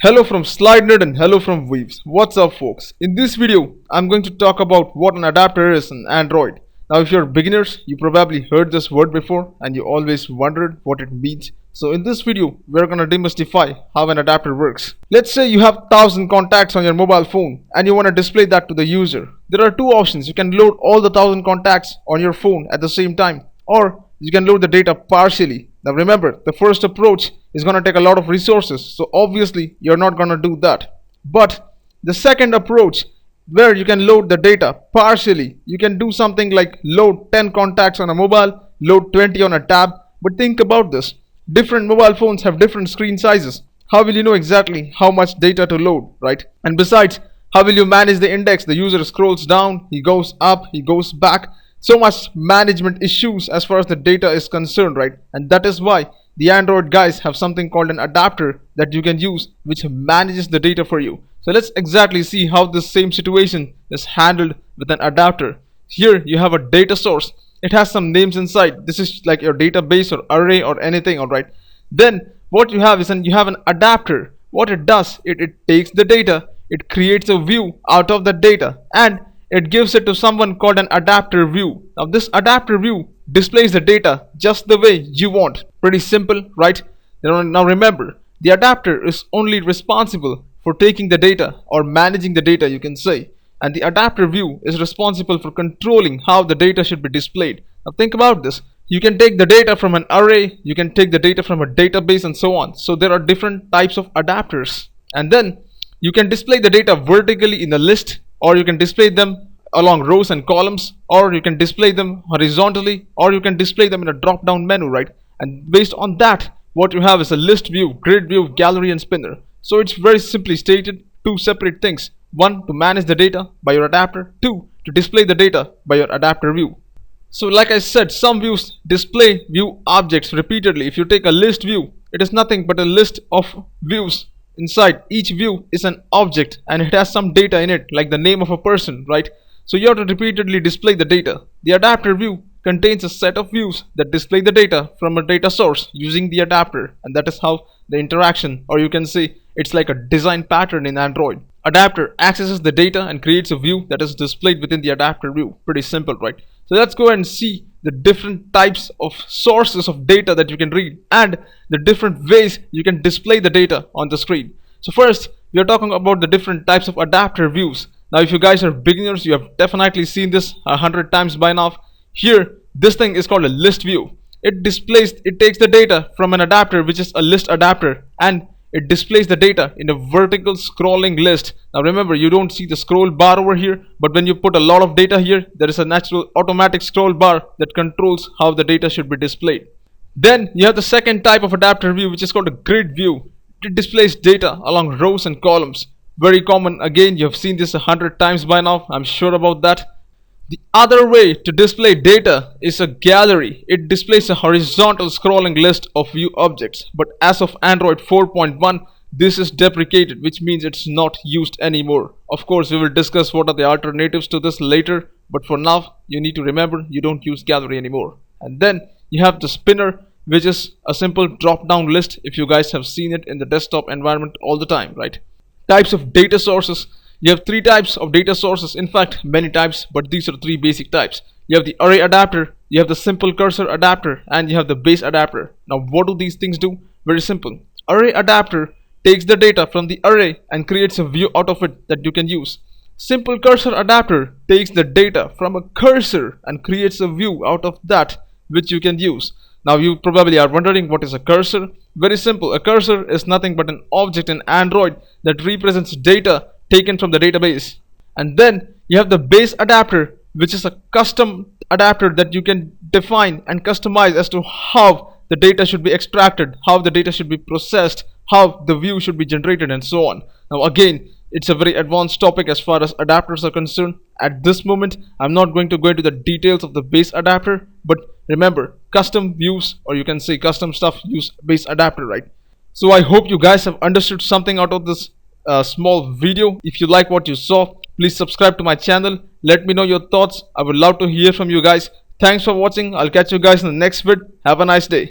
Hello from slidenerd and hello from Weaves. What's up folks? In this video, I'm going to talk about what an adapter is in Android. Now if you're beginners, you probably heard this word before and you always wondered what it means. So in this video, we're gonna demystify how an adapter works. Let's say you have 1000 contacts on your mobile phone and you want to display that to the user. There are two options. You can load all the 1000 contacts on your phone at the same time, or you can load the data partially. Now remember, the first approach is going to take a lot of resources, so obviously you're not going to do that. But the second approach, where you can load the data partially, you can do something like load 10 contacts on a mobile, load 20 on a tab. But think about this, different mobile phones have different screen sizes. How will you know exactly how much data to load, right? And besides, how will you manage the index? The user scrolls down, he goes up, he goes back. So much management issues as far as the data is concerned, right? And that is why the Android guys have something called an adapter that you can use, which manages the data for you. So let's exactly see how this same situation is handled with an adapter. Here you have a data source. It has some names inside. This is like your database or array or anything, alright? Then what you have is you have an adapter. What it does, it takes the data, it creates a view out of the data, and it gives it to someone called an adapter view. Now this adapter view displays the data just the way you want. Pretty simple, right? Now remember, the adapter is only responsible for taking the data or managing the data, you can say. And the adapter view is responsible for controlling how the data should be displayed. Now think about this. You can take the data from an array, you can take the data from a database and so on. So there are different types of adapters. And then you can display the data vertically in a list, or you can display them along rows and columns, or you can display them horizontally, or you can display them in a drop down menu, right? And based on that, what you have is a list view, grid view, gallery and spinner. So it's very simply stated, two separate things. One, to manage the data by your adapter. Two, to display the data by your adapter view. So like I said, some views display view objects repeatedly. If you take a list view, it is nothing but a list of views. Inside each view is an object and it has some data in it, like the name of a person, right? So you have to repeatedly display the data. The adapter view contains a set of views that display the data from a data source using the adapter, and that is how the interaction, or you can say it's like a design pattern in Android. Adapter accesses the data and creates a view that is displayed within the adapter view. Pretty simple, right? So let's go ahead and see the different types of sources of data that you can read and the different ways you can display the data on the screen. So first, we are talking about the different types of adapter views. Now if you guys are beginners, you have definitely seen this 100 times by now. Here, this thing is called a list view. It takes the data from an adapter, which is a list adapter, and it displays the data in a vertical scrolling list. Now remember, you don't see the scroll bar over here, but when you put a lot of data here, there is a natural automatic scroll bar that controls how the data should be displayed. Then you have the second type of adapter view, which is called a grid view. It displays data along rows and columns. Very common, again, you have seen this 100 times by now, I'm sure about that. The other way to display data is a gallery. It displays a horizontal scrolling list of view objects, but as of Android 4.1, this is deprecated, which means it's not used anymore. Of course, we will discuss what are the alternatives to this later, but for now, you need to remember you don't use gallery anymore. And then you have the spinner, which is a simple drop-down list, if you guys have seen it in the desktop environment all the time, right? Types of data sources. You have three types of data sources, in fact many types, but these are three basic types. You have the ArrayAdapter, you have the SimpleCursorAdapter, and you have the BaseAdapter. Now what do these things do? Very simple. ArrayAdapter takes the data from the array and creates a view out of it that you can use. SimpleCursorAdapter takes the data from a cursor and creates a view out of that which you can use. Now you probably are wondering, what is a cursor? Very simple. A cursor is nothing but an object in Android that represents data taken from the database. And then you have the BaseAdapter, which is a custom adapter that you can define and customize as to how the data should be extracted, how the data should be processed, how the view should be generated, and so on. Now again, it's a very advanced topic as far as adapters are concerned. At this moment, I'm not going to go into the details of the BaseAdapter, but remember, custom views, or you can say custom stuff, use BaseAdapter, right? So I hope you guys have understood something out of this small video. If you like what you saw, please subscribe to my channel. Let me know your thoughts. I would love to hear from you guys. Thanks for watching. I'll catch you guys in the next vid. Have a nice day.